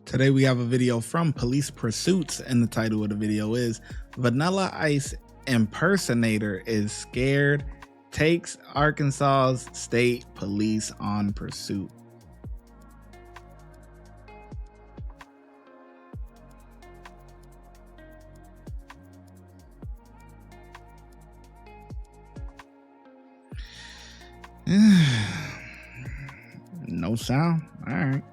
Today we have a video from Police Pursuits, and the title of the video is Vanilla Ice Impersonator is Scared, Takes Arkansas's State Police on Pursuit. No sound? All right.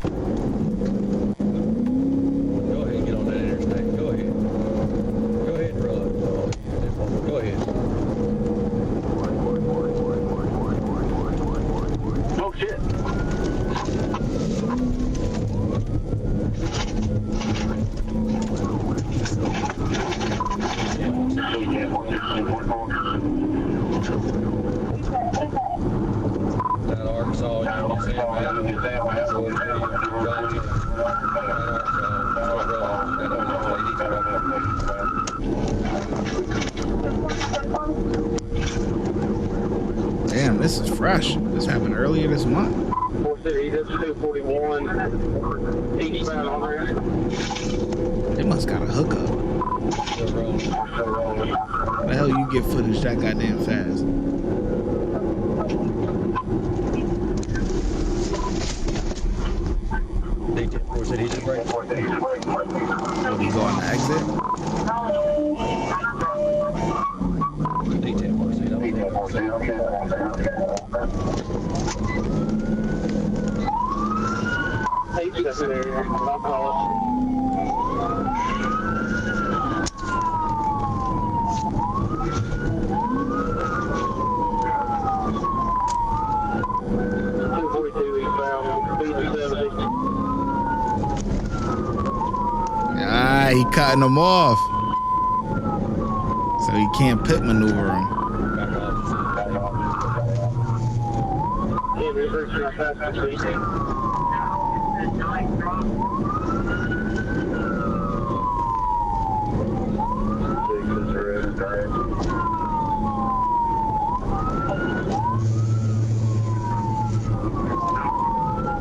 Go ahead, get on that interstate. Go ahead. Go ahead and run. Go ahead. Oh shit. That Arkansas, Damn, this is fresh. This happened earlier this month. 241, eastbound on there. They must got a hookup. How the hell you get footage that goddamn fast? Said he just right. Will he go on the exit? Detail force, you know. I'll call it. 242 eastbound, speed 70. Ah, he cutting him off. So he can't pit maneuver him. Back off. Yeah, reversing our fast speed.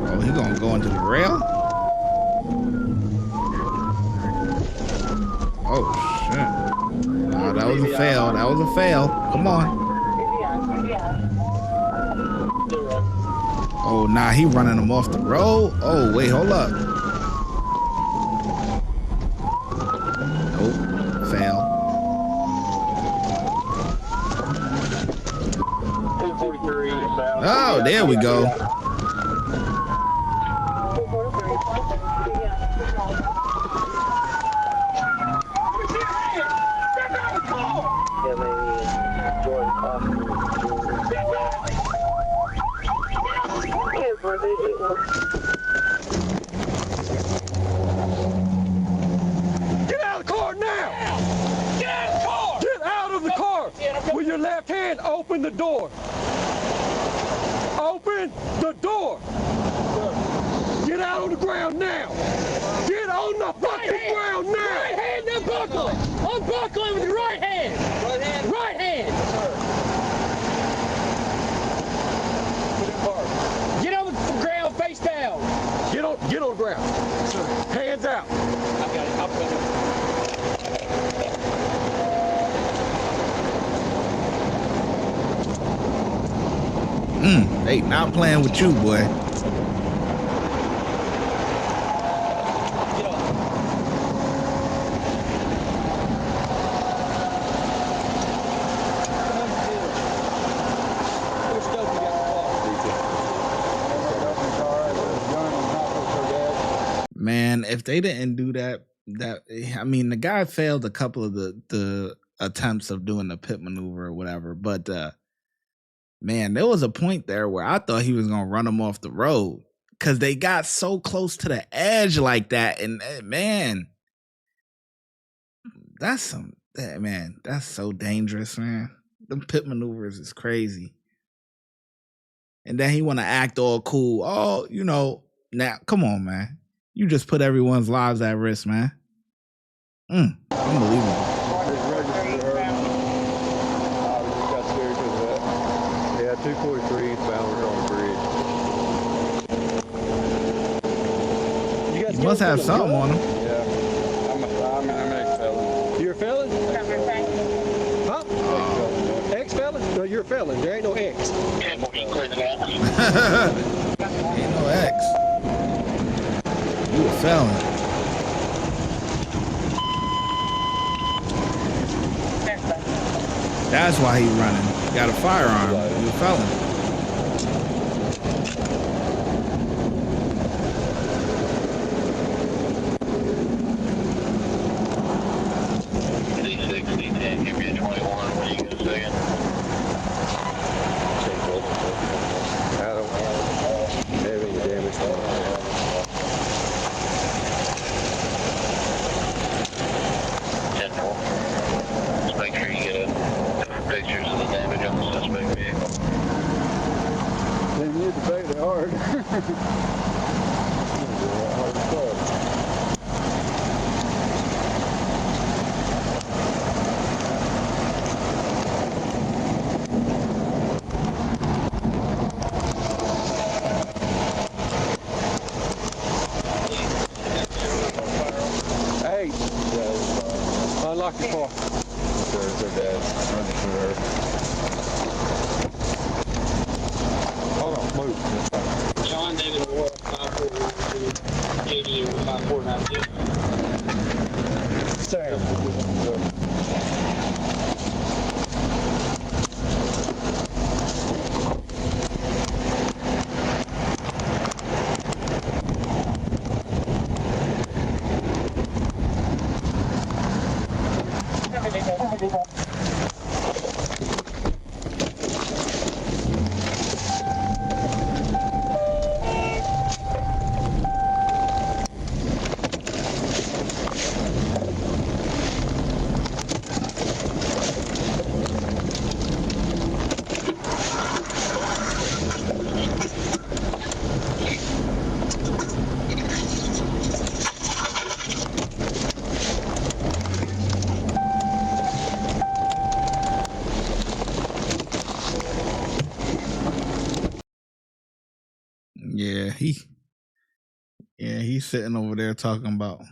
Oh, he gonna go into the rail? Oh shit. No, that was a fail. That was a fail. Come on. Oh, nah, he running him off the road. Oh, wait, hold up. Nope. Fail. 243 Oh, there we go. Get out of the car now! Get out of the car! Get out of the car! With your left hand, open the door. Open the door! Get out on the ground now! Get on the fucking ground now! Right hand unbuckle it! Unbuckle it with your right hand! Right hand? Right hand! Get on the ground face down! Get on the ground. Hands out. I got it. I'll put it. They not playing with you, boy. Get on. Which dope you got in the car? Man, if they didn't do that, I mean, the guy failed a couple of the attempts of doing the pit maneuver or whatever, but man, there was a point there where I thought he was gonna run him off the road because they got so close to the edge like that, and man, that's so dangerous, man. Them pit maneuvers is crazy. And then he want to act all cool. Oh, now come on, man. You just put everyone's lives at risk, man. Unbelievable. 243 eastbound on the bridge. You guys He must have feeling something good? on him. Yeah. I'm an ex-felon. You're a felon? Huh? Ex-felon? No, you're a felon. There ain't no ex. Ain't no X. You a felon. That's why he running. Got a firearm. You a felon. Give me a 21 when you get a second. I don't have any damage to my head. Just make sure you get pictures of the damage on the suspect vehicle. They need to break it hard. Hey, unlock your car. Hold on, move. John David Ward, 5412, 80 5492. Sam. He's sitting over there talking about,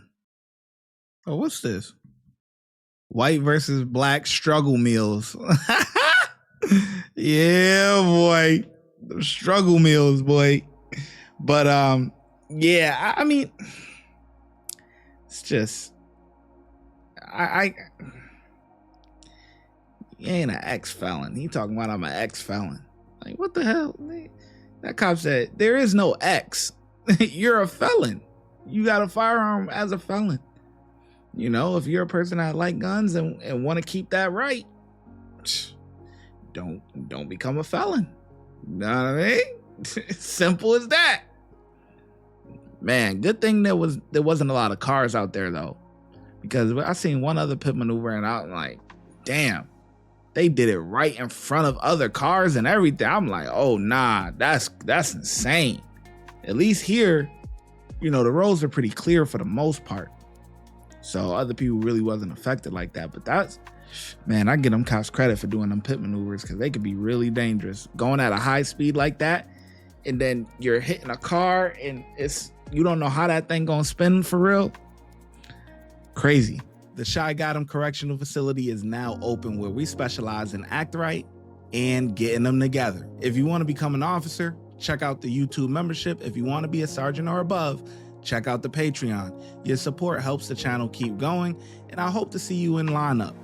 oh, what's this? White versus black struggle meals. Yeah, boy. The struggle meals, boy. But yeah, I mean, it's just he ain't an ex-felon. He talking about I'm an ex-felon. Like, what the hell? That cop said, there is no ex. You're a felon. You got a firearm as a felon. You know, if you're a person that like guns and want to keep that right, don't become a felon. You know what I mean? Simple as that. Man, good thing there wasn't a lot of cars out there though, because I seen one other pit maneuver and I'm like, damn, they did it right in front of other cars and everything. I'm like, oh nah, that's insane. At least here, you know, the roads are pretty clear for the most part. So other people really wasn't affected like that. But that's, man, I give them cops credit for doing them pit maneuvers because they could be really dangerous. Going at a high speed like that, and then you're hitting a car and you don't know how that thing gonna spin for real. Crazy. The ShyGotEm Correctional Facility is now open, where we specialize in act right and getting them together. If you want to become an officer, check out the YouTube membership. If you want to be a sergeant or above, check out the Patreon. Your support helps the channel keep going, and I hope to see you in lineup.